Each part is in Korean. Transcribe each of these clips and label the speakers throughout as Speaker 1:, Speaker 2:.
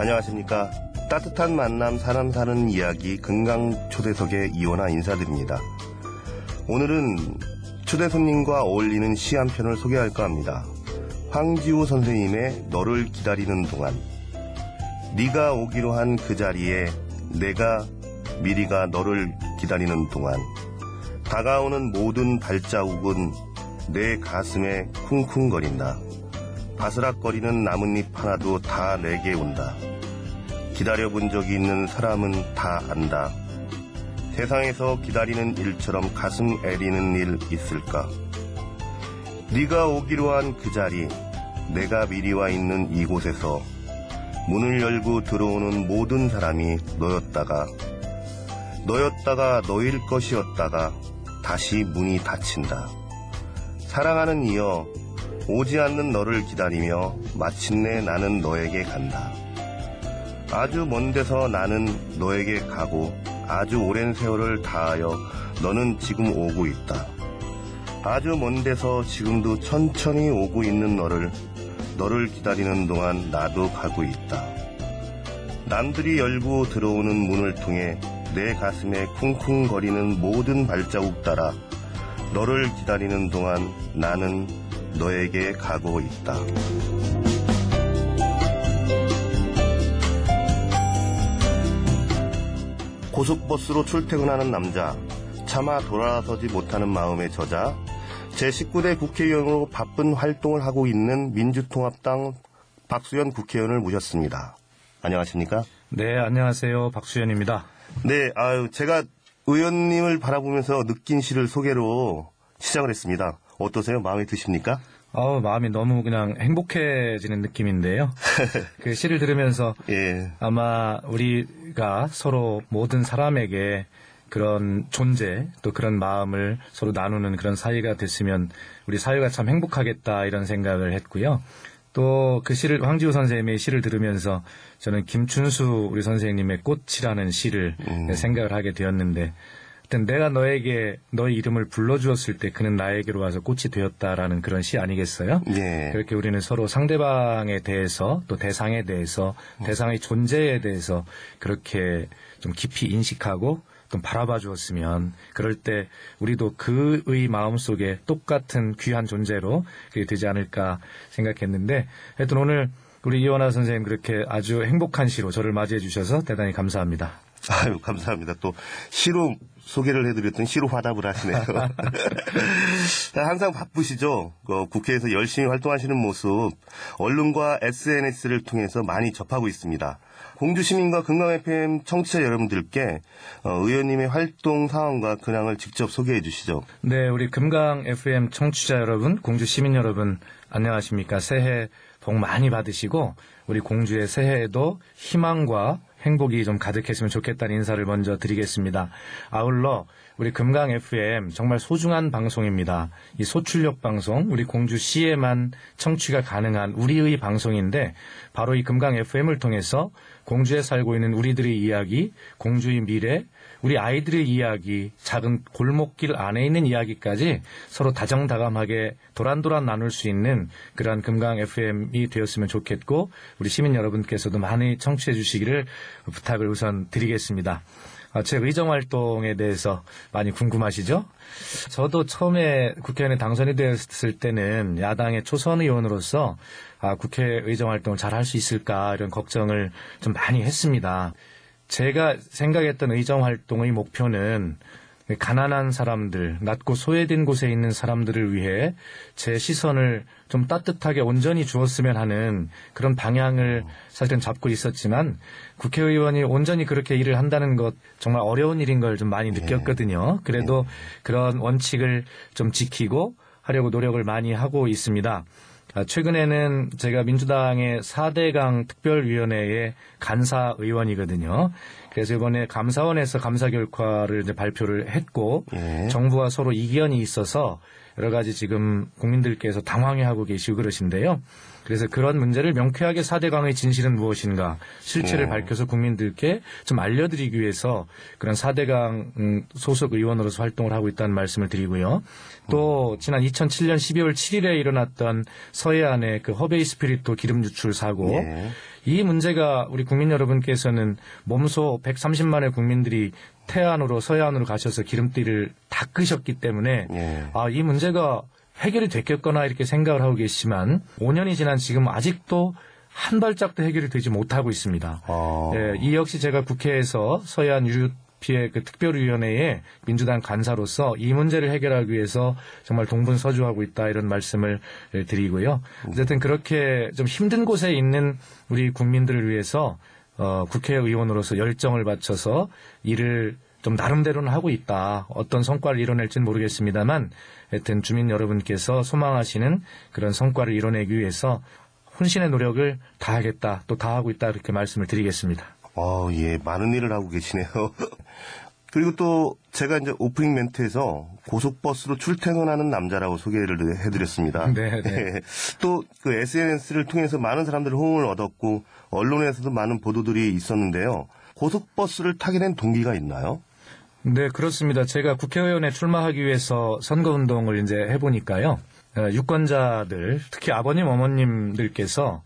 Speaker 1: 안녕하십니까. 따뜻한 만남 사람 사는 이야기 금강초대석의 이원아 인사드립니다. 오늘은 초대 손님과 어울리는 시 한 편을 소개할까 합니다. 황지우 선생님의 너를 기다리는 동안. 네가 오기로 한 그 자리에 내가 미리가 너를 기다리는 동안 다가오는 모든 발자국은 내 가슴에 쿵쿵거린다. 바스락거리는 나뭇잎 하나도 다 내게 온다. 기다려본 적이 있는 사람은 다 안다. 세상에서 기다리는 일처럼 가슴 애리는 일 있을까? 네가 오기로 한 그 자리, 내가 미리 와 있는 이곳에서 문을 열고 들어오는 모든 사람이 너였다가 너일 것이었다가 다시 문이 닫힌다. 사랑하는 이여, 오지 않는 너를 기다리며 마침내 나는 너에게 간다. 아주 먼 데서 나는 너에게 가고 아주 오랜 세월을 다하여 너는 지금 오고 있다. 아주 먼 데서 지금도 천천히 오고 있는 너를 기다리는 동안 나도 가고 있다. 남들이 열고 들어오는 문을 통해 내 가슴에 쿵쿵거리는 모든 발자국 따라 너를 기다리는 동안 나는 너에게 가고 있다. 고속버스로 출퇴근하는 남자, 차마 돌아서지 못하는 마음의 저자, 제19대 국회의원으로 바쁜 활동을 하고 있는 민주통합당 박수현 국회의원을 모셨습니다. 안녕하십니까?
Speaker 2: 네, 안녕하세요. 박수현입니다.
Speaker 1: 네, 제가 의원님을 바라보면서 느낀 시를 소개로 시작을 했습니다. 어떠세요? 마음에 드십니까?
Speaker 2: 마음이 너무 그냥 행복해지는 느낌인데요. 그 시를 들으면서 예. 아마 우리가 서로 모든 사람에게 그런 존재 또 그런 마음을 서로 나누는 그런 사이가 됐으면 우리 사회가 참 행복하겠다 이런 생각을 했고요. 또 그 시를 황지우 선생님의 시를 들으면서 저는 김춘수 우리 선생님의 꽃이라는 시를 생각을 하게 되었는데 내가 너에게 너의 이름을 불러주었을 때 그는 나에게로 와서 꽃이 되었다라는 그런 시 아니겠어요? 예. 그렇게 우리는 서로 상대방에 대해서 또 대상에 대해서 대상의 존재에 대해서 그렇게 좀 깊이 인식하고 좀 바라봐 주었으면 그럴 때 우리도 그의 마음속에 똑같은 귀한 존재로 그게 되지 않을까 생각했는데 하여튼 오늘 우리 이원아 선생님 그렇게 아주 행복한 시로 저를 맞이해 주셔서 대단히 감사합니다.
Speaker 1: 아유, 감사합니다. 또 시로 소개를 해드렸더니 시로 화답을 하시네요. 항상 바쁘시죠? 국회에서 열심히 활동하시는 모습 언론과 SNS를 통해서 많이 접하고 있습니다. 공주시민과 금강-FM 청취자 여러분들께 의원님의 활동 상황과 근황을 직접 소개해 주시죠.
Speaker 2: 네, 우리 금강-FM 청취자 여러분, 공주시민 여러분 안녕하십니까? 새해 복 많이 받으시고 우리 공주의 새해에도 희망과 행복이 좀 가득했으면 좋겠다는 인사를 먼저 드리겠습니다. 아울러 우리 금강 FM 정말 소중한 방송입니다. 이 소출력 방송, 우리 공주시에만 청취가 가능한 우리의 방송인데 바로 이 금강 FM을 통해서 공주에 살고 있는 우리들의 이야기, 공주의 미래, 우리 아이들의 이야기, 작은 골목길 안에 있는 이야기까지 서로 다정다감하게 도란도란 나눌 수 있는 그러한 금강 FM이 되었으면 좋겠고 우리 시민 여러분께서도 많이 청취해 주시기를 부탁을 우선 드리겠습니다. 제 의정활동에 대해서 많이 궁금하시죠? 저도 처음에 국회의원에 당선이 되었을 때는 야당의 초선 의원으로서 국회 의정활동을 잘 할 수 있을까 이런 걱정을 좀 많이 했습니다. 제가 생각했던 의정활동의 목표는 가난한 사람들, 낮고 소외된 곳에 있는 사람들을 위해 제 시선을 좀 따뜻하게 온전히 주었으면 하는 그런 방향을 사실은 잡고 있었지만 국회의원이 온전히 그렇게 일을 한다는 것 정말 어려운 일인 걸 좀 많이 느꼈거든요. 그래도 그런 원칙을 좀 지키고 하려고 노력을 많이 하고 있습니다. 최근에는 제가 민주당의 4대강 특별위원회의 간사 의원이거든요. 그래서 이번에 감사원에서 감사 결과를 이제 발표를 했고 정부와 서로 이견이 있어서 여러 가지 지금 국민들께서 당황해하고 계시고 그러신데요. 그래서 그런 문제를 명쾌하게 4대강의 진실은 무엇인가 실체를 밝혀서 국민들께 좀 알려드리기 위해서 그런 4대강 소속 의원으로서 활동을 하고 있다는 말씀을 드리고요. 또 지난 2007년 12월 7일에 일어났던 서해안의 그 허베이 스피리토 기름 유출 사고 이 문제가 우리 국민 여러분께서는 몸소 130만의 국민들이 태안으로 서해안으로 가셔서 기름띠를 닦으셨기 때문에
Speaker 1: 예.
Speaker 2: 이 문제가 해결이 됐겠거나 이렇게 생각을 하고 계시지만 5년이 지난 지금 아직도 한 발짝도 해결이 되지 못하고 있습니다. 예, 이 역시 제가 국회에서 서해안 유류 피해 그 특별위원회에 민주당 간사로서 이 문제를 해결하기 위해서 정말 동분서주하고 있다 이런 말씀을 드리고요. 어쨌든 그렇게 좀 힘든 곳에 있는 우리 국민들을 위해서 국회의원으로서 열정을 바쳐서 일을 좀 나름대로는 하고 있다. 어떤 성과를 이뤄낼지는 모르겠습니다만 하여튼 주민 여러분께서 소망하시는 그런 성과를 이뤄내기 위해서 혼신의 노력을 다하겠다. 또 다하고 있다. 이렇게 말씀을 드리겠습니다.
Speaker 1: 예, 많은 일을 하고 계시네요. 그리고 또 제가 이제 오프닝 멘트에서 고속버스로 출퇴근하는 남자라고 소개를 해드렸습니다.
Speaker 2: 네.
Speaker 1: 또 그 SNS를 통해서 많은 사람들의 호응을 얻었고 언론에서도 많은 보도들이 있었는데요. 고속버스를 타게 된 동기가 있나요?
Speaker 2: 네, 그렇습니다. 제가 국회의원에 출마하기 위해서 선거운동을 이제 해보니까요. 유권자들, 특히 아버님, 어머님들께서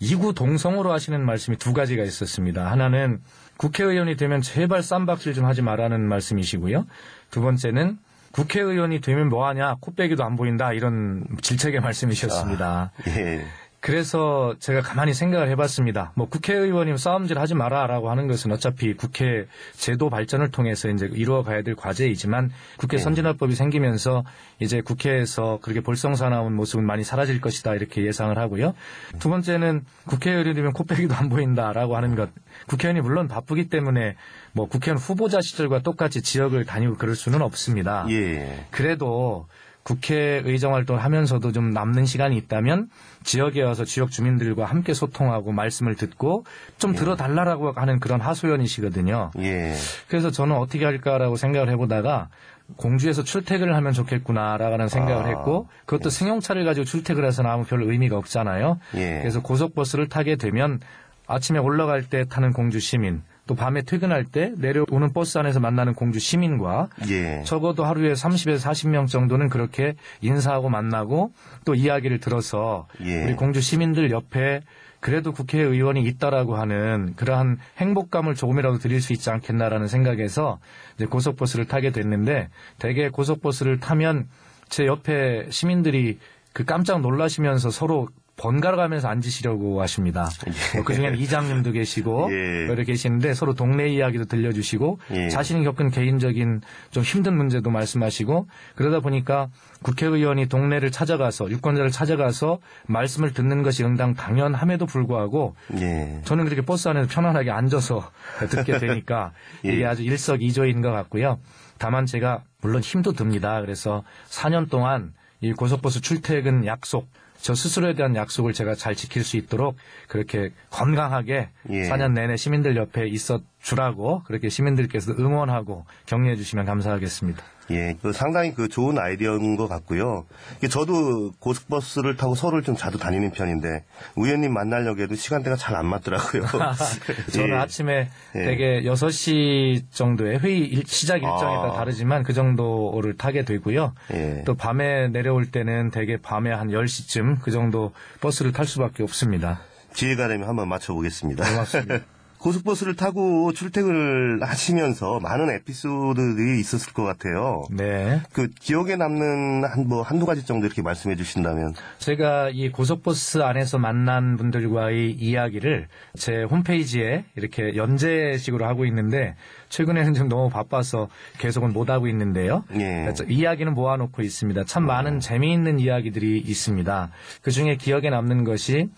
Speaker 2: 이구 동성으로 하시는 말씀이 두 가지가 있었습니다. 하나는 국회의원이 되면 제발 쌈박질 좀 하지 말라는 말씀이시고요. 두 번째는 국회의원이 되면 뭐하냐, 코빼기도 안 보인다 이런 질책의 말씀이셨습니다.
Speaker 1: 예.
Speaker 2: 그래서 제가 가만히 생각을 해봤습니다. 뭐 국회의원이면 싸움질 하지 마라라고 하는 것은 어차피 국회 제도 발전을 통해서 이제 이루어가야 될 과제이지만 국회 선진화법이 생기면서 이제 국회에서 그렇게 볼썽사나운 모습은 많이 사라질 것이다 이렇게 예상을 하고요. 두 번째는 국회의원이 되면 코빼기도 안 보인다라고 하는 것. 국회의원이 물론 바쁘기 때문에 뭐 국회의원 후보자 시절과 똑같이 지역을 다니고 그럴 수는 없습니다.
Speaker 1: 예.
Speaker 2: 그래도 국회의정 활동을 하면서도 좀 남는 시간이 있다면 지역에 와서 지역 주민들과 함께 소통하고 말씀을 듣고 좀 들어달라고 하는 그런 하소연이시거든요.
Speaker 1: 예.
Speaker 2: 그래서 저는 어떻게 할까라고 생각을 해보다가 공주에서 출퇴근을 하면 좋겠구나라는 생각을 했고 그것도 승용차를 가지고 출퇴근해서는 아무 별 의미가 없잖아요.
Speaker 1: 예.
Speaker 2: 그래서 고속버스를 타게 되면 아침에 올라갈 때 타는 공주 시민 또 밤에 퇴근할 때 내려오는 버스 안에서 만나는 공주 시민과
Speaker 1: 예.
Speaker 2: 적어도 하루에 30에서 40명 정도는 그렇게 인사하고 만나고 또 이야기를 들어서
Speaker 1: 예.
Speaker 2: 우리 공주 시민들 옆에 그래도 국회의원이 있다라고 하는 그러한 행복감을 조금이라도 드릴 수 있지 않겠나라는 생각에서 이제 고속버스를 타게 됐는데 대개 고속버스를 타면 제 옆에 시민들이 그 깜짝 놀라시면서 서로 번갈아 가면서 앉으시려고 하십니다.
Speaker 1: 예.
Speaker 2: 그중에는 이장님도 계시고
Speaker 1: 예.
Speaker 2: 이렇게 계시는데 서로 동네 이야기도 들려주시고
Speaker 1: 예.
Speaker 2: 자신이 겪은 개인적인 좀 힘든 문제도 말씀하시고 그러다 보니까 국회의원이 동네를 찾아가서 유권자를 찾아가서 말씀을 듣는 것이 당연함에도 불구하고
Speaker 1: 예.
Speaker 2: 저는 그렇게 버스 안에서 편안하게 앉아서 듣게 되니까
Speaker 1: 예.
Speaker 2: 이게 아주 일석이조인 것 같고요. 다만 제가 물론 힘도 듭니다. 그래서 4년 동안 이 고속버스 출퇴근 약속 저 스스로에 대한 약속을 제가 잘 지킬 수 있도록 그렇게 건강하게
Speaker 1: 예.
Speaker 2: 4년 내내 시민들 옆에 있어 주라고 그렇게 시민들께서 응원하고 격려해 주시면 감사하겠습니다.
Speaker 1: 예, 상당히 좋은 아이디어인 것 같고요. 저도 고속버스를 타고 서울을 좀 자주 다니는 편인데 의원님 만나려고 해도 시간대가 잘 안 맞더라고요.
Speaker 2: 저는
Speaker 1: 예.
Speaker 2: 아침에
Speaker 1: 예.
Speaker 2: 대개 6시 정도에 회의 시작 일정에 따라 다르지만 그 정도를 타게 되고요.
Speaker 1: 예.
Speaker 2: 또 밤에 내려올 때는 대개 밤에 한 10시쯤 그 정도 버스를 탈 수밖에 없습니다.
Speaker 1: 기회가 되면 한번 맞춰보겠습니다.
Speaker 2: 고맙습니다.
Speaker 1: 고속버스를 타고 출퇴근을 하시면서 많은 에피소드들이 있었을 것 같아요.
Speaker 2: 네.
Speaker 1: 기억에 남는 한두 가지 정도 이렇게 말씀해 주신다면.
Speaker 2: 제가 이 고속버스 안에서 만난 분들과의 이야기를 제 홈페이지에 이렇게 연재식으로 하고 있는데 최근에는 좀 너무 바빠서 계속은 못하고 있는데요.
Speaker 1: 예.
Speaker 2: 이야기는 모아놓고 있습니다. 참 많은 재미있는 이야기들이 있습니다. 그중에 기억에 남는 것이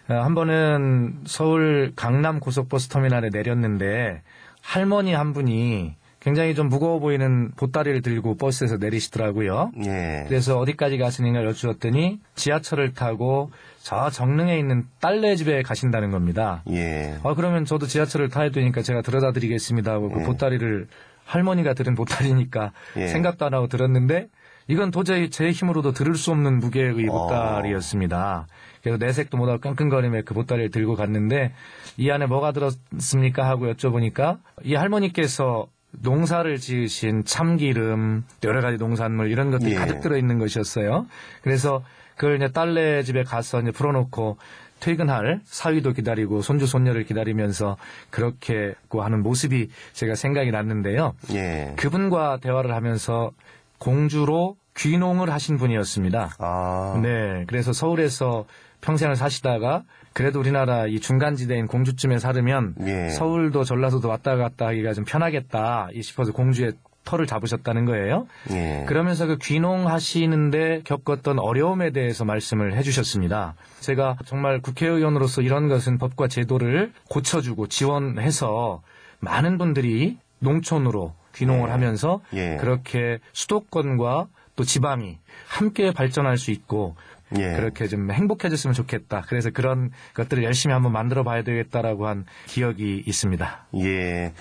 Speaker 2: 한 번은 서울 강남 고속버스 터미널에 내렸는데 할머니 한 분이 굉장히 좀 무거워 보이는 보따리를 들고 버스에서 내리시더라고요.
Speaker 1: 예.
Speaker 2: 그래서 어디까지 가시는가 여쭈었더니 지하철을 타고 저 정릉에 있는 딸네 집에 가신다는 겁니다.
Speaker 1: 예.
Speaker 2: 그러면 저도 지하철을 타야 되니까 제가 들여다 드리겠습니다 하고 그 보따리를 할머니가 들은 보따리니까
Speaker 1: 예.
Speaker 2: 생각도 안 하고 들었는데 이건 도저히 제 힘으로도 들을 수 없는 무게의 보따리였습니다. 그래서 내색도 못하고 끙끙거리며 그 보따리를 들고 갔는데 이 안에 뭐가 들었습니까 하고 여쭤보니까 이 할머니께서 농사를 지으신 참기름, 여러 가지 농산물 이런 것들이
Speaker 1: 예.
Speaker 2: 가득 들어있는 것이었어요. 그래서 그걸 이제 딸네 집에 가서 이제 풀어놓고 퇴근할 사위도 기다리고 손주 손녀를 기다리면서 그렇게 하는 모습이 제가 생각이 났는데요.
Speaker 1: 예.
Speaker 2: 그분과 대화를 하면서 공주로 귀농을 하신 분이었습니다.
Speaker 1: 아.
Speaker 2: 네, 그래서 서울에서 평생을 사시다가 그래도 우리나라 이 중간지대인 공주쯤에 살으면
Speaker 1: 예.
Speaker 2: 서울도 전라도도 왔다 갔다 하기가 좀 편하겠다 싶어서 공주의 터를 잡으셨다는 거예요.
Speaker 1: 예.
Speaker 2: 그러면서 그 귀농하시는데 겪었던 어려움에 대해서 말씀을 해주셨습니다. 제가 정말 국회의원으로서 이런 것은 법과 제도를 고쳐주고 지원해서 많은 분들이 농촌으로 귀농을
Speaker 1: 예.
Speaker 2: 하면서
Speaker 1: 예.
Speaker 2: 그렇게 수도권과 또 지방이 함께 발전할 수 있고
Speaker 1: 예.
Speaker 2: 그렇게 좀 행복해졌으면 좋겠다. 그래서 그런 것들을 열심히 한번 만들어 봐야 되겠다라고 한 기억이 있습니다.
Speaker 1: 예.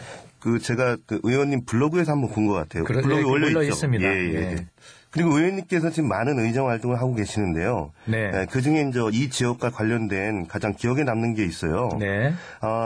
Speaker 1: 제가 의원님 블로그에서 한번 본 것 같아요. 블로그에 올려
Speaker 2: 있습니다.
Speaker 1: 예.
Speaker 2: 예.
Speaker 1: 그리고 의원님께서 지금 많은 의정 활동을 하고 계시는데요.
Speaker 2: 네.
Speaker 1: 그중에 이제 이 지역과 관련된 가장 기억에 남는 게 있어요.
Speaker 2: 네.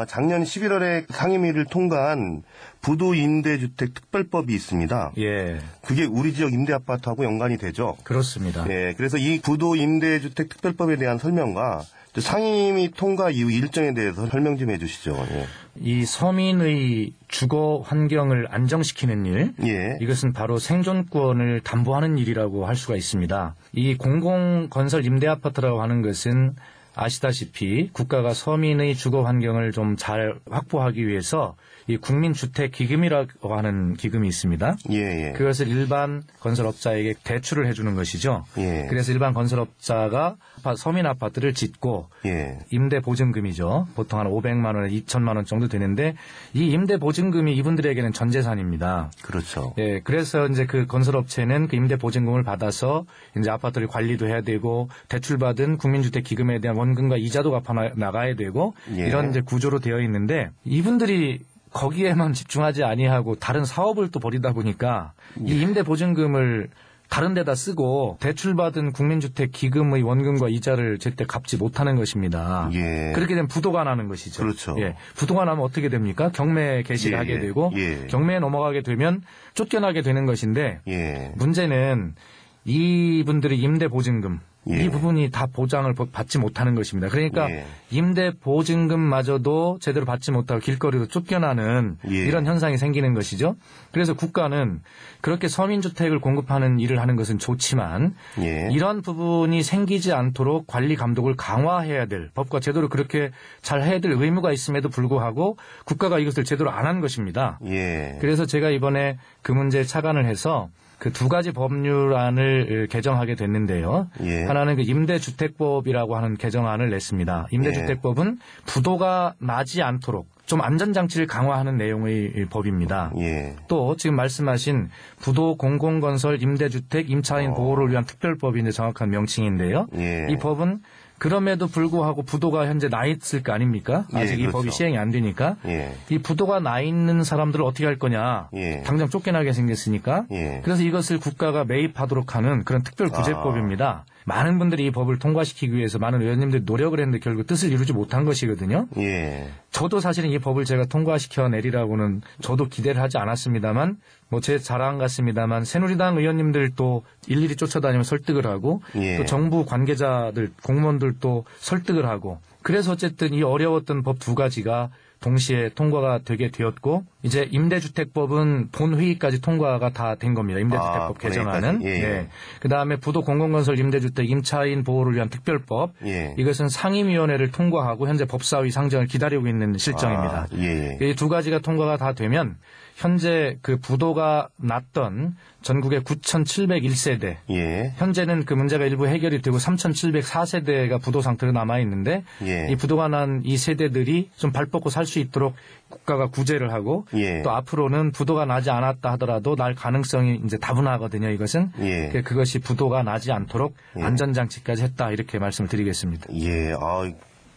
Speaker 1: 작년 11월에 상임위를 통과한 부도 임대주택 특별법이 있습니다.
Speaker 2: 예.
Speaker 1: 그게 우리 지역 임대 아파트하고 연관이 되죠.
Speaker 2: 그렇습니다.
Speaker 1: 예. 그래서 이 부도 임대주택 특별법에 대한 설명과 상임위 통과 이후 일정에 대해서 설명 좀 해주시죠. 예.
Speaker 2: 이 서민의 주거 환경을 안정시키는 일,
Speaker 1: 예.
Speaker 2: 이것은 바로 생존권을 담보하는 일이라고 할 수가 있습니다. 이 공공건설 임대아파트라고 하는 것은 아시다시피 국가가 서민의 주거 환경을 좀 잘 확보하기 위해서 이 국민주택기금이라고 하는 기금이 있습니다.
Speaker 1: 예, 예.
Speaker 2: 그것을 일반 건설업자에게 대출을 해주는 것이죠.
Speaker 1: 예.
Speaker 2: 그래서 일반 건설업자가 서민 아파트를 짓고
Speaker 1: 예.
Speaker 2: 임대보증금이죠. 보통 한 500만 원에 2천만 원 정도 되는데 이 임대보증금이 이분들에게는 전 재산입니다.
Speaker 1: 그렇죠.
Speaker 2: 예, 그래서 이제 그 건설업체는 그 임대보증금을 받아서 이제 아파트를 관리도 해야 되고 대출받은 국민주택 기금에 대한 원금과 이자도 갚아 나가야 되고
Speaker 1: 예.
Speaker 2: 이런 이제 구조로 되어 있는데 이분들이 거기에만 집중하지 아니하고 다른 사업을 또 벌이다 보니까 이 임대보증금을 다른 데다 쓰고 대출받은 국민주택 기금의 원금과 이자를 제때 갚지 못하는 것입니다.
Speaker 1: 예.
Speaker 2: 그렇게 되면 부도가 나는 것이죠.
Speaker 1: 그렇죠.
Speaker 2: 예. 부도가 나면 어떻게 됩니까? 경매 개시를
Speaker 1: 예,
Speaker 2: 하게
Speaker 1: 예.
Speaker 2: 되고
Speaker 1: 예.
Speaker 2: 경매에 넘어가게 되면 쫓겨나게 되는 것인데
Speaker 1: 예.
Speaker 2: 문제는 이분들의 임대보증금
Speaker 1: 예.
Speaker 2: 이 부분이 다 보장을 받지 못하는 것입니다. 그러니까
Speaker 1: 예.
Speaker 2: 임대보증금마저도 제대로 받지 못하고 길거리로 쫓겨나는
Speaker 1: 예.
Speaker 2: 이런 현상이 생기는 것이죠. 그래서 국가는 그렇게 서민주택을 공급하는 일을 하는 것은 좋지만
Speaker 1: 예.
Speaker 2: 이런 부분이 생기지 않도록 관리 감독을 강화해야 될 법과 제도를 그렇게 잘 해야 될 의무가 있음에도 불구하고 국가가 이것을 제대로 안 한 것입니다.
Speaker 1: 예.
Speaker 2: 그래서 제가 이번에 그 문제에 착안을 해서 그 두 가지 법률안을 개정하게 됐는데요.
Speaker 1: 예.
Speaker 2: 하나는 그 임대주택법이라고 하는 개정안을 냈습니다. 임대주택법은 부도가 나지 않도록 좀 안전장치를 강화하는 내용의 법입니다.
Speaker 1: 예.
Speaker 2: 또 지금 말씀하신 부도 공공건설 임대주택 임차인 보호를 위한 특별법이 이제 정확한 명칭인데요.
Speaker 1: 예.
Speaker 2: 이 법은 그럼에도 불구하고 부도가 현재 나 있을 거 아닙니까? 아직
Speaker 1: 예,
Speaker 2: 이
Speaker 1: 그렇죠.
Speaker 2: 법이 시행이 안 되니까.
Speaker 1: 예.
Speaker 2: 이 부도가 나 있는 사람들을 어떻게 할 거냐.
Speaker 1: 예.
Speaker 2: 당장 쫓겨나게 생겼으니까.
Speaker 1: 예.
Speaker 2: 그래서 이것을 국가가 매입하도록 하는 그런 특별구제법입니다. 많은 분들이 이 법을 통과시키기 위해서 많은 의원님들이 노력을 했는데 결국 뜻을 이루지 못한 것이거든요.
Speaker 1: 예.
Speaker 2: 저도 사실은 이 법을 제가 통과시켜 내리라고는 저도 기대를 하지 않았습니다만 뭐 제 자랑 같습니다만 새누리당 의원님들도 일일이 쫓아다니며 설득을 하고
Speaker 1: 예.
Speaker 2: 또 정부 관계자들 공무원들도 설득을 하고 그래서 어쨌든 이 어려웠던 법 두 가지가 동시에 통과가 되게 되었고 이제 임대주택법은 본회의까지 통과가 다 된 겁니다. 임대주택법 개정안은.
Speaker 1: 예.
Speaker 2: 네. 그다음에 부도 공공건설 임대주택 임차인 보호를 위한 특별법.
Speaker 1: 예.
Speaker 2: 이것은 상임위원회를 통과하고 현재 법사위 상정을 기다리고 있는 실정입니다.
Speaker 1: 예.
Speaker 2: 이 두 가지가 통과가 다 되면 현재 그 부도가 났던 전국의 9,701세대
Speaker 1: 예.
Speaker 2: 현재는 그 문제가 일부 해결이 되고 3,704세대가 부도 상태로 남아 있는데
Speaker 1: 예.
Speaker 2: 이 부도가 난 이 세대들이 좀 발 뻗고 살 수 있도록 국가가 구제를 하고
Speaker 1: 예.
Speaker 2: 또 앞으로는 부도가 나지 않았다 하더라도 날 가능성이 이제 다분하거든요. 이것은
Speaker 1: 예.
Speaker 2: 그것이 부도가 나지 않도록 안전장치까지 했다 이렇게 말씀을 드리겠습니다.
Speaker 1: 예.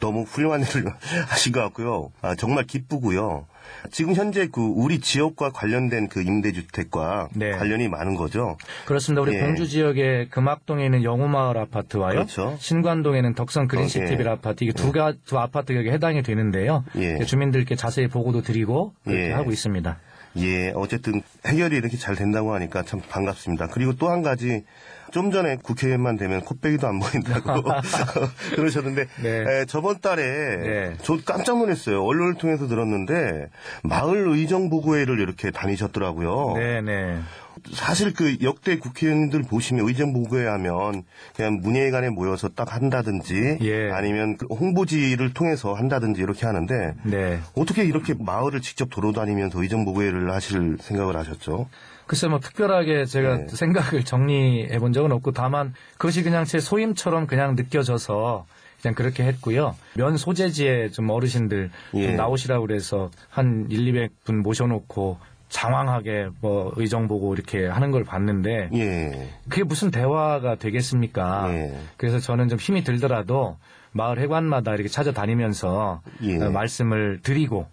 Speaker 1: 너무 훌륭한 일을 하신 것 같고요. 정말 기쁘고요. 지금 현재 그 우리 지역과 관련된 그 임대주택과
Speaker 2: 네.
Speaker 1: 관련이 많은 거죠.
Speaker 2: 그렇습니다. 우리
Speaker 1: 예.
Speaker 2: 공주 지역의 금악동에 있는 영우마을 아파트와요.
Speaker 1: 그렇죠.
Speaker 2: 신관동에는 덕선 그린시티빌
Speaker 1: 예.
Speaker 2: 아파트 이게 두 아파트 격에 해당이 되는데요.
Speaker 1: 예.
Speaker 2: 주민들께 자세히 보고도 드리고 그렇게
Speaker 1: 예.
Speaker 2: 하고 있습니다.
Speaker 1: 예, 어쨌든 해결이 이렇게 잘 된다고 하니까 참 반갑습니다. 그리고 또 한 가지, 좀 전에 국회의원만 되면 코빼기도 안 보인다고 그러셨는데,
Speaker 2: 네.
Speaker 1: 저번 달에
Speaker 2: 네.
Speaker 1: 저 깜짝 놀랐어요. 언론을 통해서 들었는데 마을 의정보고회를 이렇게 다니셨더라고요.
Speaker 2: 네네.
Speaker 1: 사실 그 역대 국회의원들 보시면 의정보고회 하면 그냥 문예회관에 모여서 딱 한다든지
Speaker 2: 예.
Speaker 1: 아니면 그 홍보지를 통해서 한다든지 이렇게 하는데
Speaker 2: 네.
Speaker 1: 어떻게 이렇게 마을을 직접 돌아다니면서 의정보고회를 하실 생각을 하셨죠?
Speaker 2: 글쎄 뭐 특별하게 제가
Speaker 1: 네.
Speaker 2: 생각을 정리해 본 적은 없고 다만 그것이 그냥 제 소임처럼 그냥 느껴져서 그냥 그렇게 했고요. 면 소재지에 좀 어르신들
Speaker 1: 예.
Speaker 2: 좀 나오시라고 그래서 한 100~200분 모셔놓고 장황하게 뭐 의정 보고 이렇게 하는 걸 봤는데
Speaker 1: 예.
Speaker 2: 그게 무슨 대화가 되겠습니까?
Speaker 1: 예.
Speaker 2: 그래서 저는 좀 힘이 들더라도 마을 회관마다 이렇게 찾아다니면서
Speaker 1: 예.
Speaker 2: 말씀을 드리고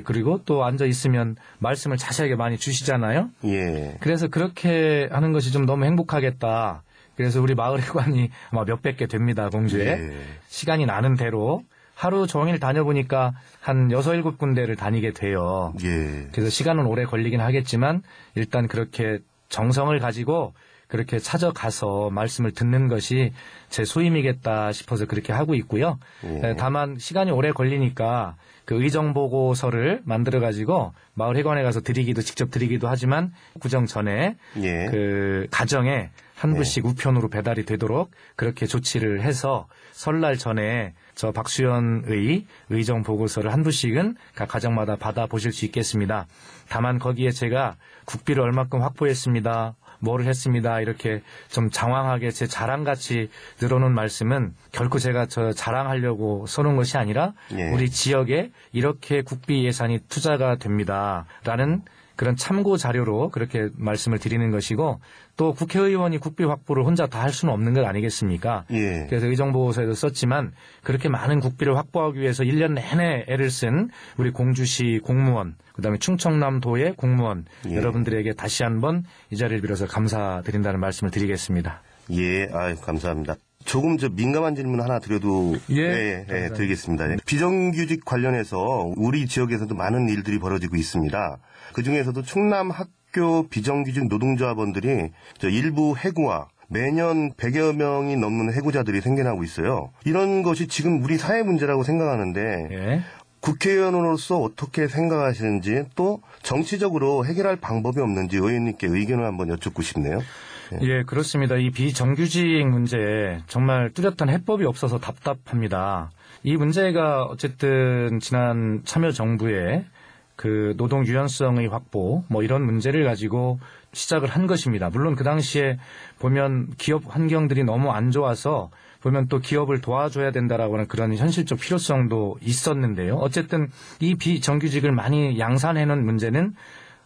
Speaker 2: 그리고 또 앉아 있으면 말씀을 자세하게 많이 주시잖아요.
Speaker 1: 예.
Speaker 2: 그래서 그렇게 하는 것이 좀 너무 행복하겠다. 그래서 우리 마을 회관이 아마 몇백 개 됩니다, 공주에.
Speaker 1: 예.
Speaker 2: 시간이 나는 대로 하루 종일 다녀보니까 한 6~7군데를 다니게 돼요.
Speaker 1: 예.
Speaker 2: 그래서 시간은 오래 걸리긴 하겠지만 일단 그렇게 정성을 가지고 그렇게 찾아가서 말씀을 듣는 것이 제 소임이겠다 싶어서 그렇게 하고 있고요.
Speaker 1: 예.
Speaker 2: 다만 시간이 오래 걸리니까 그 의정보고서를 만들어가지고 마을 회관에 가서 직접 드리기도 하지만 구정 전에
Speaker 1: 예.
Speaker 2: 그 가정에 한 부씩 우편으로 배달이 되도록 그렇게 조치를 해서 설날 전에 저 박수현의 의정 보고서를 한 부씩은 각 가정마다 받아보실 수 있겠습니다. 다만 거기에 제가 국비를 얼마큼 확보했습니다. 뭐를 했습니다. 이렇게 좀 장황하게 제 자랑같이 늘어놓은 말씀은 결코 제가 저 자랑하려고 써놓은 것이 아니라
Speaker 1: 예.
Speaker 2: 우리 지역에 이렇게 국비 예산이 투자가 됩니다라는 그런 참고 자료로 그렇게 말씀을 드리는 것이고 또 국회의원이 국비 확보를 혼자 다 할 수는 없는 것 아니겠습니까?
Speaker 1: 예.
Speaker 2: 그래서 의정보고서에도 썼지만 그렇게 많은 국비를 확보하기 위해서 1년 내내 애를 쓴 우리 공주시 공무원 그다음에 충청남도의 공무원
Speaker 1: 예.
Speaker 2: 여러분들에게 다시 한번 이 자리를 빌어서 감사드린다는 말씀을 드리겠습니다.
Speaker 1: 예, 감사합니다. 조금 민감한 질문 하나 드려도 드리겠습니다. 비정규직 관련해서 우리 지역에서도 많은 일들이 벌어지고 있습니다. 그중에서도 충남 학교 비정규직 노동조합원들이 일부 해고와 매년 100여 명이 넘는 해고자들이 생겨나고 있어요. 이런 것이 지금 우리 사회 문제라고 생각하는데
Speaker 2: 예.
Speaker 1: 국회의원으로서 어떻게 생각하시는지 또 정치적으로 해결할 방법이 없는지 의원님께 의견을 한번 여쭙고 싶네요.
Speaker 2: 예, 그렇습니다. 이 비정규직 문제 정말 뚜렷한 해법이 없어서 답답합니다. 이 문제가 어쨌든 지난 참여정부의 그 노동 유연성의 확보 뭐 이런 문제를 가지고 시작을 한 것입니다. 물론 그 당시에 보면 기업 환경들이 너무 안 좋아서 보면 또 기업을 도와줘야 된다라고 하는 그런 현실적 필요성도 있었는데요. 어쨌든 이 비정규직을 많이 양산해놓은 문제는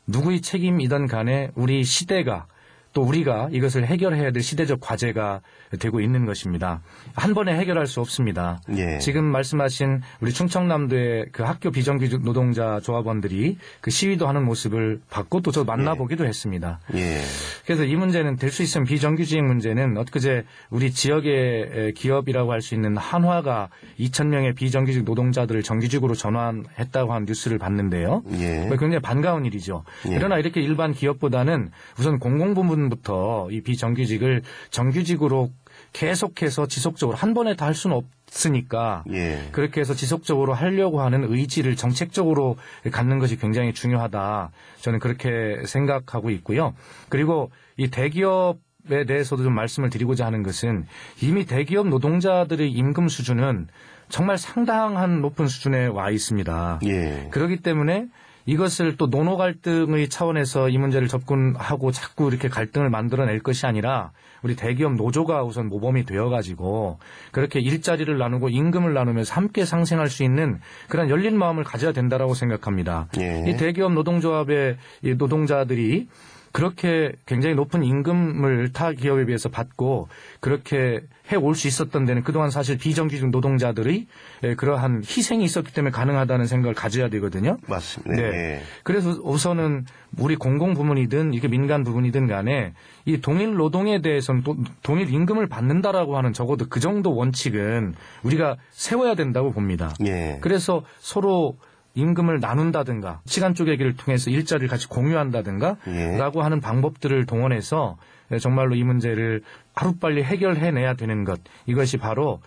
Speaker 2: 누구의 책임이든 간에 우리 시대가 또 우리가 이것을 해결해야 될 시대적 과제가 되고 있는 것입니다. 한 번에 해결할 수 없습니다.
Speaker 1: 예.
Speaker 2: 지금 말씀하신 우리 충청남도의 그 학교 비정규직 노동자 조합원들이 그 시위도 하는 모습을 봤고 또 저 만나보기도 했습니다.
Speaker 1: 예.
Speaker 2: 그래서 이 문제는 될 수 있으면 비정규직 문제는 엊그제 우리 지역의 기업이라고 할 수 있는 한화가 2,000명의 비정규직 노동자들을 정규직으로 전환했다고 하는 뉴스를 봤는데요.
Speaker 1: 예.
Speaker 2: 굉장히 반가운 일이죠.
Speaker 1: 예.
Speaker 2: 그러나 이렇게 일반 기업보다는 우선 공공부문부터 이 비정규직을 정규직으로 계속해서 지속적으로 한 번에 다 할 수는 없으니까
Speaker 1: 예.
Speaker 2: 그렇게 해서 지속적으로 하려고 하는 의지를 정책적으로 갖는 것이 굉장히 중요하다. 저는 그렇게 생각하고 있고요. 그리고 이 대기업에 대해서도 좀 말씀을 드리고자 하는 것은 이미 대기업 노동자들의 임금 수준은 정말 상당한 높은 수준에 와 있습니다.
Speaker 1: 예.
Speaker 2: 그렇기 때문에 이것을 또 노노 갈등의 차원에서 이 문제를 접근하고 자꾸 이렇게 갈등을 만들어낼 것이 아니라 우리 대기업 노조가 우선 모범이 되어가지고 그렇게 일자리를 나누고 임금을 나누면서 함께 상생할 수 있는 그런 열린 마음을 가져야 된다라고 생각합니다.
Speaker 1: 예.
Speaker 2: 이 대기업 노동조합의 이 노동자들이 그렇게 굉장히 높은 임금을 타 기업에 비해서 받고 그렇게 해올 수 있었던 데는 그동안 사실 비정규직 노동자들의 그러한 희생이 있었기 때문에 가능하다는 생각을 가져야 되거든요.
Speaker 1: 맞습니다.
Speaker 2: 네.
Speaker 1: 예.
Speaker 2: 그래서 우선은 우리 공공 부문이든 이게 민간 부문이든 간에 이 동일 노동에 대해서는 또 동일 임금을 받는다라고 하는 적어도 그 정도 원칙은 우리가 세워야 된다고 봅니다.
Speaker 1: 예.
Speaker 2: 그래서 서로 임금을 나눈다든가 시간 쪼개기를 통해서 일자리를 같이 공유한다든가 라고 하는 방법들을 동원해서 정말로 이 문제를 하루빨리 해결해내야 되는 것. 이것이 바로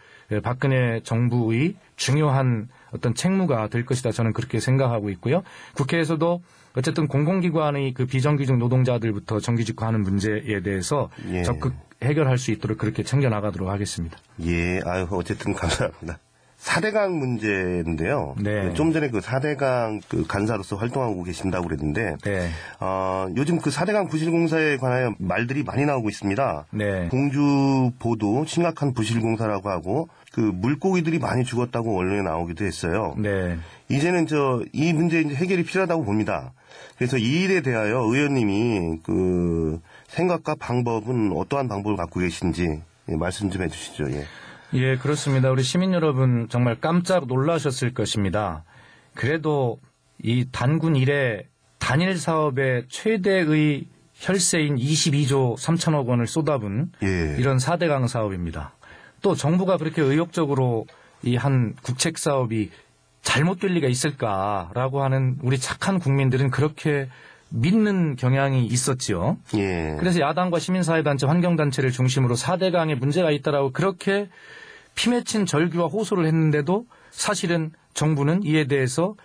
Speaker 2: 박근혜 정부의 중요한 어떤 책무가 될 것이다. 저는 그렇게 생각하고 있고요. 국회에서도 어쨌든 공공기관의 그 비정규직 노동자들부터 정규직화하는 문제에 대해서 적극 해결할 수 있도록 그렇게 챙겨나가도록 하겠습니다.
Speaker 1: 예, 아유, 어쨌든 감사합니다. 4대강 문제인데요.
Speaker 2: 네.
Speaker 1: 좀 전에 그 4대강 그 간사로서 활동하고 계신다고 그랬는데,
Speaker 2: 네.
Speaker 1: 요즘 그 4대강 부실공사에 관하여 말들이 많이 나오고 있습니다.
Speaker 2: 네.
Speaker 1: 공주보도 심각한 부실공사라고 하고, 그 물고기들이 많이 죽었다고 언론에 나오기도 했어요.
Speaker 2: 네.
Speaker 1: 이제는 이 문제 이제 해결이 필요하다고 봅니다. 그래서 이 일에 대하여 의원님이 그 생각과 방법은 어떠한 방법을 갖고 계신지 말씀 좀 해주시죠. 예.
Speaker 2: 예, 그렇습니다. 우리 시민 여러분 정말 깜짝 놀라셨을 것입니다. 그래도 이 단군 이래 단일 사업의 최대의 혈세인 22조 3천억 원을 쏟아분 이런 4대강 사업입니다. 또 정부가 그렇게 의욕적으로 이 한 국책 사업이 잘못될 리가 있을까라고 하는 우리 착한 국민들은 그렇게 믿는 경향이 있었지요.
Speaker 1: 예.
Speaker 2: 그래서 야당과 시민사회단체, 환경단체를 중심으로 4대강에 문제가 있다라고 그렇게 피맺힌 절규와 호소를 했는데도 사실은 정부는 이에 대해서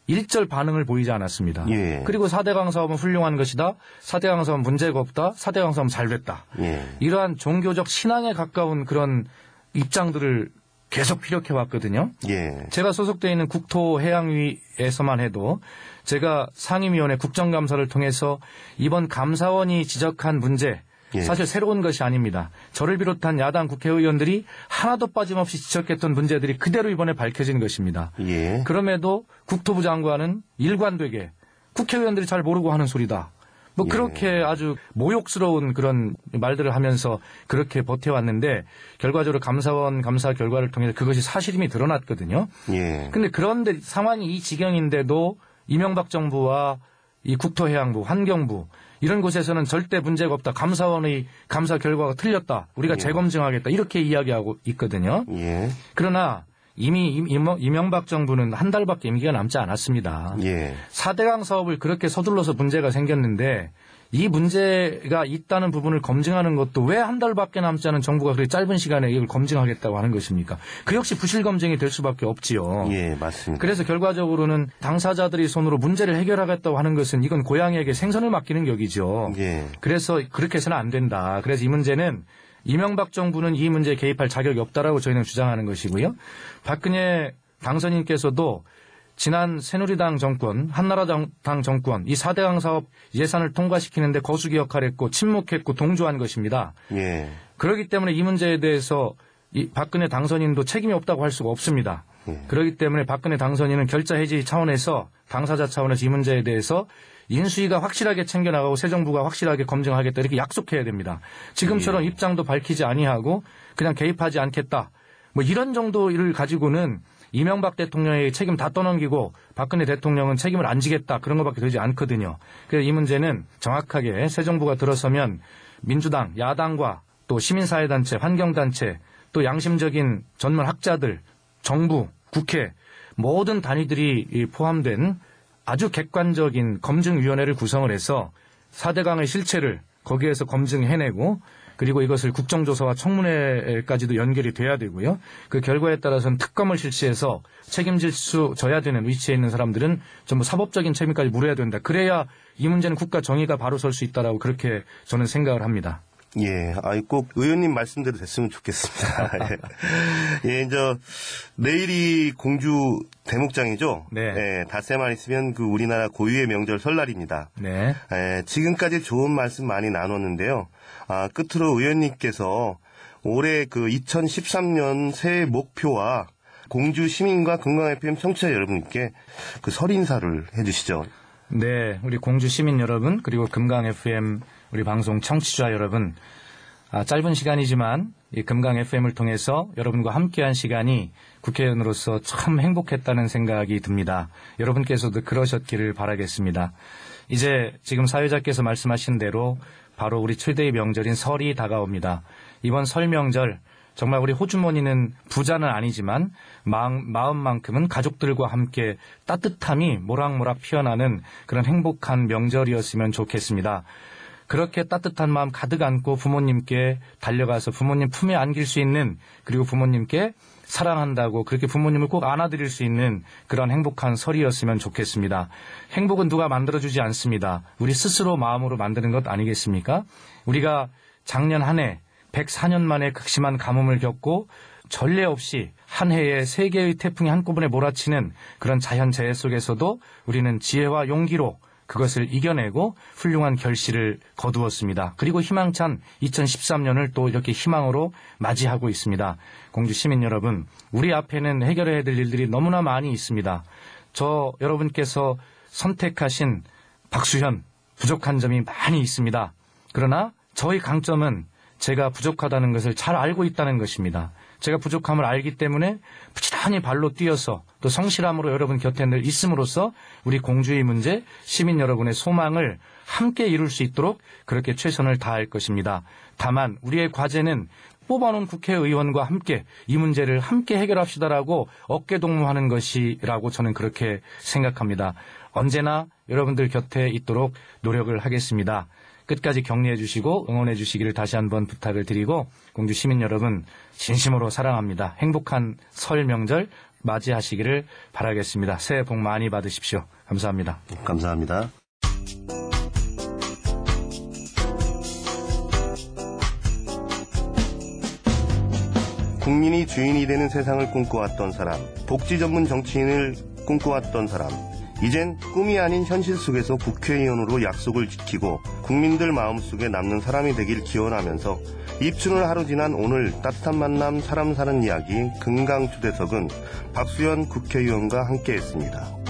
Speaker 2: 일절 반응을 보이지 않았습니다.
Speaker 1: 예.
Speaker 2: 그리고 4대강 사업은 훌륭한 것이다. 4대강 사업은 문제가 없다. 4대강 사업은 잘 됐다.
Speaker 1: 예.
Speaker 2: 이러한 종교적 신앙에 가까운 그런 입장들을 계속 피력해왔거든요.
Speaker 1: 예.
Speaker 2: 제가 소속되어 있는 국토해양위에서만 해도 제가 상임위원회 국정감사를 통해서 이번 감사원이 지적한 문제 사실 새로운 것이 아닙니다. 저를 비롯한 야당 국회의원들이 하나도 빠짐없이 지적했던 문제들이 그대로 이번에 밝혀진 것입니다.
Speaker 1: 예.
Speaker 2: 그럼에도 국토부 장관은 일관되게 국회의원들이 잘 모르고 하는 소리다. 뭐 그렇게 아주 모욕스러운 그런 말들을 하면서 그렇게 버텨왔는데 결과적으로 감사원 감사 결과를 통해서 그것이 사실임이 드러났거든요.
Speaker 1: 예.
Speaker 2: 근데 그런데 상황이 이 지경인데도 이명박 정부와 이 국토해양부, 환경부 이런 곳에서는 절대 문제가 없다. 감사원의 감사 결과가 틀렸다. 우리가 재검증하겠다. 이렇게 이야기하고 있거든요.
Speaker 1: 예.
Speaker 2: 그러나 이미 이명박 정부는 한 달밖에 임기가 남지 않았습니다.
Speaker 1: 예.
Speaker 2: 4대강 사업을 그렇게 서둘러서 문제가 생겼는데 이 문제가 있다는 부분을 검증하는 것도 왜 한 달밖에 남지 않은 정부가 그렇게 짧은 시간에 이걸 검증하겠다고 하는 것입니까? 그 역시 부실 검증이 될 수밖에 없지요.
Speaker 1: 예, 맞습니다.
Speaker 2: 그래서 결과적으로는 당사자들이 손으로 문제를 해결하겠다고 하는 것은 이건 고양이에게 생선을 맡기는 격이죠.
Speaker 1: 예.
Speaker 2: 그래서 그렇게 해서는 안 된다. 그래서 이 문제는 이명박 정부는 이 문제에 개입할 자격이 없다라고 저희는 주장하는 것이고요. 박근혜 당선인께서도 지난 새누리당 정권, 한나라당 정권, 이 4대강 사업 예산을 통과시키는데 거수기 역할을 했고 침묵했고 동조한 것입니다.
Speaker 1: 예.
Speaker 2: 그렇기 때문에 이 문제에 대해서 이 박근혜 당선인도 책임이 없다고 할 수가 없습니다. 그렇기 때문에 박근혜 당선인은 결자 해지 차원에서 당사자 차원에서 이 문제에 대해서 인수위가 확실하게 챙겨나가고 새 정부가 확실하게 검증하겠다 이렇게 약속해야 됩니다. 지금처럼 입장도 밝히지 아니하고 그냥 개입하지 않겠다. 뭐 이런 정도를 가지고는 이명박 대통령의 책임 다 떠넘기고 박근혜 대통령은 책임을 안 지겠다. 그런 것밖에 되지 않거든요. 그래서 이 문제는 정확하게 새 정부가 들어서면 민주당, 야당과 또 시민사회단체, 환경단체, 또 양심적인 전문 학자들, 정부, 국회 모든 단위들이 포함된 아주 객관적인 검증위원회를 구성을 해서 4대강의 실체를 거기에서 검증해내고 그리고 이것을 국정조사와 청문회까지도 연결이 돼야 되고요. 그 결과에 따라서는 특검을 실시해서 책임질 수 져야 되는 위치에 있는 사람들은 전부 사법적인 책임까지 물어야 된다. 그래야 이 문제는 국가 정의가 바로 설 수 있다라고 그렇게 저는 생각을 합니다.
Speaker 1: 예, 꼭 의원님 말씀대로 됐으면 좋겠습니다. 예, 이제 내일이 공주 대목장이죠.
Speaker 2: 네.
Speaker 1: 예, 닷새만 있으면 그 우리나라 고유의 명절 설날입니다.
Speaker 2: 네.
Speaker 1: 예, 지금까지 좋은 말씀 많이 나눴는데요. 끝으로 의원님께서 올해 그 2013년 새해 목표와 공주 시민과 건강 FM 청취자 여러분께 그 설 인사를 해주시죠.
Speaker 2: 네, 우리 공주 시민 여러분 그리고 금강 FM 우리 방송 청취자 여러분, 짧은 시간이지만 이 금강 FM을 통해서 여러분과 함께한 시간이 국회의원으로서 참 행복했다는 생각이 듭니다. 여러분께서도 그러셨기를 바라겠습니다. 이제 지금 사회자께서 말씀하신 대로 바로 우리 최대의 명절인 설이 다가옵니다. 이번 설 명절 정말 우리 호주머니는 부자는 아니지만 마음만큼은 가족들과 함께 따뜻함이 모락모락 피어나는 그런 행복한 명절이었으면 좋겠습니다. 그렇게 따뜻한 마음 가득 안고 부모님께 달려가서 부모님 품에 안길 수 있는, 그리고 부모님께 사랑한다고 그렇게 부모님을 꼭 안아드릴 수 있는 그런 행복한 설이었으면 좋겠습니다. 행복은 누가 만들어주지 않습니다. 우리 스스로 마음으로 만드는 것 아니겠습니까? 우리가 작년 한 해 104년 만에 극심한 가뭄을 겪고 전례 없이 한 해에 3개의 태풍이 한꺼번에 몰아치는 그런 자연재해 속에서도 우리는 지혜와 용기로 그것을 이겨내고 훌륭한 결실을 거두었습니다. 그리고 희망찬 2013년을 또 이렇게 희망으로 맞이하고 있습니다. 공주 시민 여러분, 우리 앞에는 해결해야 될 일들이 너무나 많이 있습니다. 저 여러분께서 선택하신 박수현, 부족한 점이 많이 있습니다. 그러나 저의 강점은 제가 부족하다는 것을 잘 알고 있다는 것입니다. 제가 부족함을 알기 때문에 부지런히 발로 뛰어서 또 성실함으로 여러분 곁에 늘 있음으로써 우리 공주의 문제, 시민 여러분의 소망을 함께 이룰 수 있도록 그렇게 최선을 다할 것입니다. 다만 우리의 과제는 뽑아놓은 국회의원과 함께 이 문제를 함께 해결합시다라고 어깨동무하는 것이라고 저는 그렇게 생각합니다. 언제나 여러분들 곁에 있도록 노력을 하겠습니다. 끝까지 격려해 주시고 응원해 주시기를 다시 한번 부탁을 드리고, 공주 시민 여러분 진심으로 사랑합니다. 행복한 설 명절 맞이하시기를 바라겠습니다. 새해 복 많이 받으십시오. 감사합니다.
Speaker 1: 감사합니다. 국민이 주인이 되는 세상을 꿈꿔왔던 사람, 복지 전문 정치인을 꿈꿔왔던 사람, 이젠 꿈이 아닌 현실 속에서 국회의원으로 약속을 지키고 국민들 마음속에 남는 사람이 되길 기원하면서 입춘을 하루 지난 오늘 따뜻한 만남 사람 사는 이야기 금강초대석은 박수현 국회의원과 함께했습니다.